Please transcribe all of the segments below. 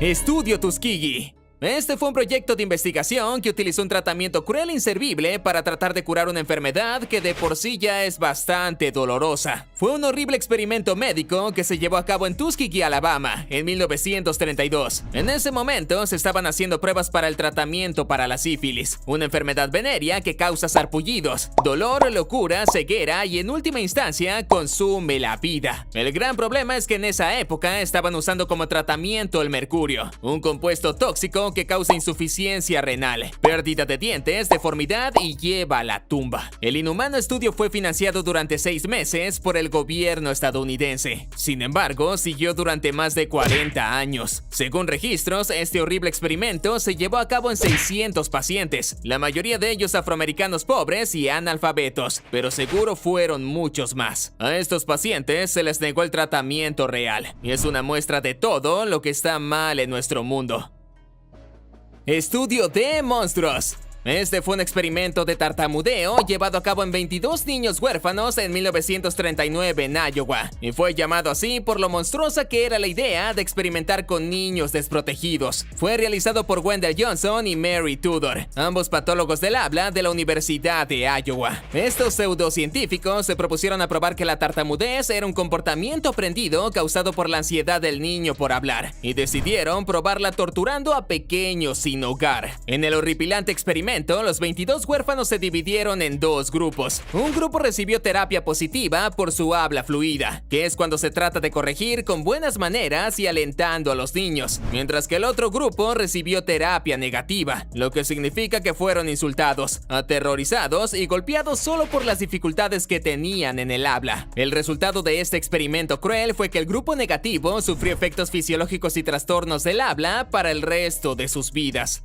Estudio Tuskegee. Este fue un proyecto de investigación que utilizó un tratamiento cruel e inservible para tratar de curar una enfermedad que de por sí ya es bastante dolorosa. Fue un horrible experimento médico que se llevó a cabo en Tuskegee, Alabama, en 1932. En ese momento se estaban haciendo pruebas para el tratamiento para la sífilis, una enfermedad venérea que causa sarpullidos, dolor, locura, ceguera y en última instancia consume la vida. El gran problema es que en esa época estaban usando como tratamiento el mercurio, un compuesto tóxico que causa insuficiencia renal, pérdida de dientes, deformidad y lleva a la tumba. El inhumano estudio fue financiado durante 6 meses por el gobierno estadounidense. Sin embargo, siguió durante más de 40 años. Según registros, este horrible experimento se llevó a cabo en 600 pacientes, la mayoría de ellos afroamericanos pobres y analfabetos, pero seguro fueron muchos más. A estos pacientes se les negó el tratamiento real, y es una muestra de todo lo que está mal en nuestro mundo. Estudio de monstruos. Este fue un experimento de tartamudeo llevado a cabo en 22 niños huérfanos en 1939 en Iowa, y fue llamado así por lo monstruosa que era la idea de experimentar con niños desprotegidos. Fue realizado por Wendell Johnson y Mary Tudor, ambos patólogos del habla de la Universidad de Iowa. Estos pseudocientíficos se propusieron a probar que la tartamudez era un comportamiento aprendido causado por la ansiedad del niño por hablar, y decidieron probarla torturando a pequeños sin hogar. En el horripilante experimento, los 22 huérfanos se dividieron en 2 grupos. Un grupo recibió terapia positiva por su habla fluida, que es cuando se trata de corregir con buenas maneras y alentando a los niños, mientras que el otro grupo recibió terapia negativa, lo que significa que fueron insultados, aterrorizados y golpeados solo por las dificultades que tenían en el habla. El resultado de este experimento cruel fue que el grupo negativo sufrió efectos fisiológicos y trastornos del habla para el resto de sus vidas.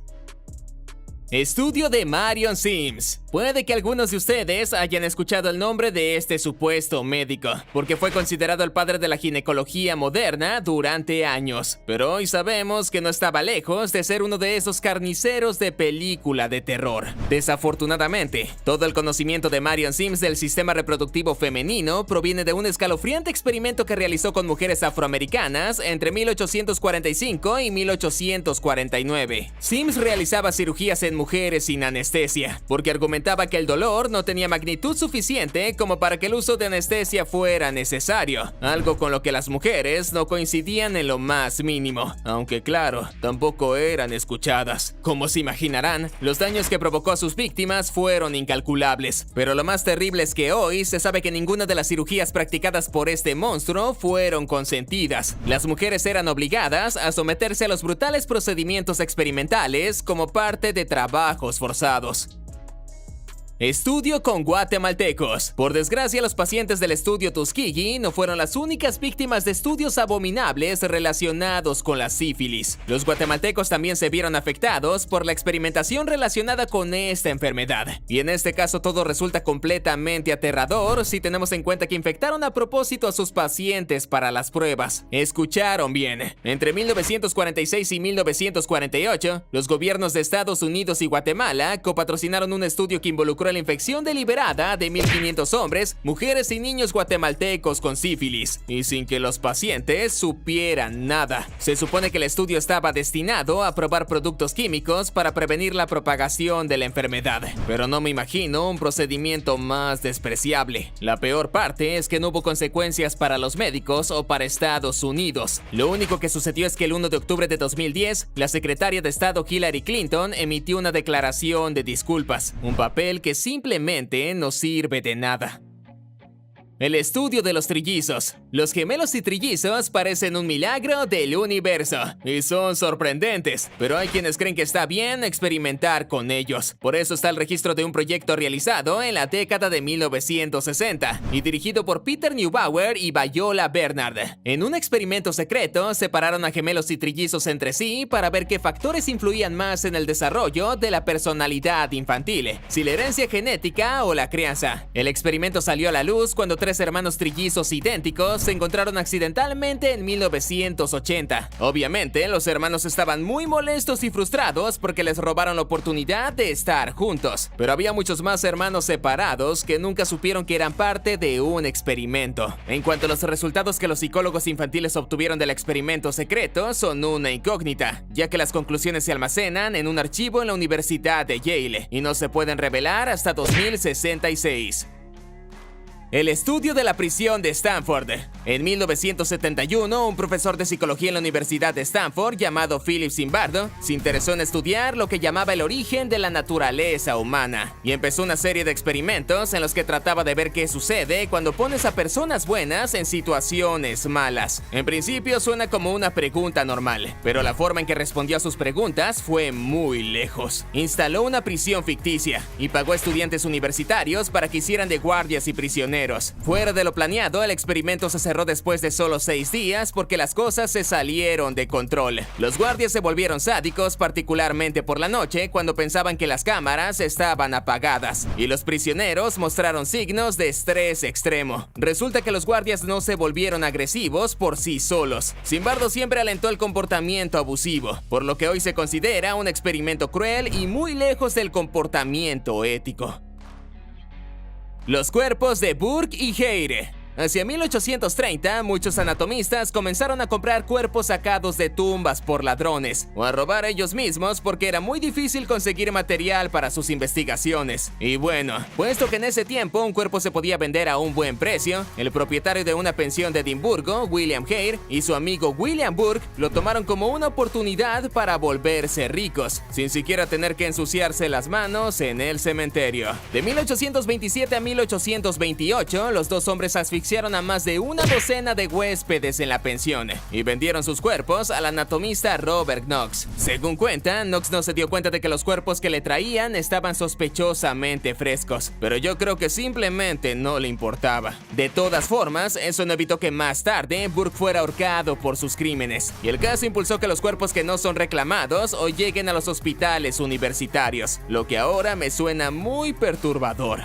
Estudio de Marion Sims. Puede que algunos de ustedes hayan escuchado el nombre de este supuesto médico, porque fue considerado el padre de la ginecología moderna durante años. Pero hoy sabemos que no estaba lejos de ser uno de esos carniceros de película de terror. Desafortunadamente, todo el conocimiento de Marion Sims del sistema reproductivo femenino proviene de un escalofriante experimento que realizó con mujeres afroamericanas entre 1845 y 1849. Sims realizaba cirugías en mujeres sin anestesia, porque argumentaba que el dolor no tenía magnitud suficiente como para que el uso de anestesia fuera necesario, algo con lo que las mujeres no coincidían en lo más mínimo, aunque claro, tampoco eran escuchadas. Como se imaginarán, los daños que provocó a sus víctimas fueron incalculables, pero lo más terrible es que hoy se sabe que ninguna de las cirugías practicadas por este monstruo fueron consentidas. Las mujeres eran obligadas a someterse a los brutales procedimientos experimentales como parte de trabajos forzados. Estudio con guatemaltecos. Por desgracia, los pacientes del estudio Tuskegee no fueron las únicas víctimas de estudios abominables relacionados con la sífilis. Los guatemaltecos también se vieron afectados por la experimentación relacionada con esta enfermedad. Y en este caso todo resulta completamente aterrador si tenemos en cuenta que infectaron a propósito a sus pacientes para las pruebas. Escucharon bien. Entre 1946 y 1948, los gobiernos de Estados Unidos y Guatemala copatrocinaron un estudio que involucró la infección deliberada de 1,500 hombres, mujeres y niños guatemaltecos con sífilis, y sin que los pacientes supieran nada. Se supone que el estudio estaba destinado a probar productos químicos para prevenir la propagación de la enfermedad, pero no me imagino un procedimiento más despreciable. La peor parte es que no hubo consecuencias para los médicos o para Estados Unidos. Lo único que sucedió es que el 1 de octubre de 2010, la secretaria de Estado Hillary Clinton emitió una declaración de disculpas, un papel que simplemente no sirve de nada. El estudio de los trillizos. Los gemelos y trillizos parecen un milagro del universo y son sorprendentes, pero hay quienes creen que está bien experimentar con ellos. Por eso está el registro de un proyecto realizado en la década de 1960 y dirigido por Peter Neubauer y Viola Bernard. En un experimento secreto, separaron a gemelos y trillizos entre sí para ver qué factores influían más en el desarrollo de la personalidad infantil, si la herencia genética o la crianza. El experimento salió a la luz cuando 3 3 hermanos trillizos idénticos se encontraron accidentalmente en 1980. Obviamente, los hermanos estaban muy molestos y frustrados porque les robaron la oportunidad de estar juntos. Pero había muchos más hermanos separados que nunca supieron que eran parte de un experimento. En cuanto a los resultados que los psicólogos infantiles obtuvieron del experimento secreto, son una incógnita, ya que las conclusiones se almacenan en un archivo en la Universidad de Yale y no se pueden revelar hasta 2066. El estudio de la prisión de Stanford. En 1971, un profesor de psicología en la Universidad de Stanford, llamado Philip Zimbardo, se interesó en estudiar lo que llamaba el origen de la naturaleza humana, y empezó una serie de experimentos en los que trataba de ver qué sucede cuando pones a personas buenas en situaciones malas. En principio suena como una pregunta normal, pero la forma en que respondió a sus preguntas fue muy lejos. Instaló una prisión ficticia y pagó a estudiantes universitarios para que hicieran de guardias y prisioneros. Fuera de lo planeado, el experimento se cerró después de solo 6 días porque las cosas se salieron de control. Los guardias se volvieron sádicos, particularmente por la noche, cuando pensaban que las cámaras estaban apagadas, y los prisioneros mostraron signos de estrés extremo. Resulta que los guardias no se volvieron agresivos por sí solos. Zimbardo siempre alentó el comportamiento abusivo, por lo que hoy se considera un experimento cruel y muy lejos del comportamiento ético. Los cuerpos de Burke y Hare. Hacia 1830, muchos anatomistas comenzaron a comprar cuerpos sacados de tumbas por ladrones o a robar ellos mismos porque era muy difícil conseguir material para sus investigaciones. Y bueno, puesto que en ese tiempo un cuerpo se podía vender a un buen precio, el propietario de una pensión de Edimburgo, William Hare, y su amigo William Burke lo tomaron como una oportunidad para volverse ricos, sin siquiera tener que ensuciarse las manos en el cementerio. De 1827 a 1828, los dos hombres asfixiaron a más de una docena de huéspedes en la pensión y vendieron sus cuerpos al anatomista Robert Knox. Según cuentan, Knox no se dio cuenta de que los cuerpos que le traían estaban sospechosamente frescos, pero yo creo que simplemente no le importaba. De todas formas, eso no evitó que más tarde Burke fuera ahorcado por sus crímenes, y el caso impulsó que los cuerpos que no son reclamados hoy lleguen a los hospitales universitarios, lo que ahora me suena muy perturbador.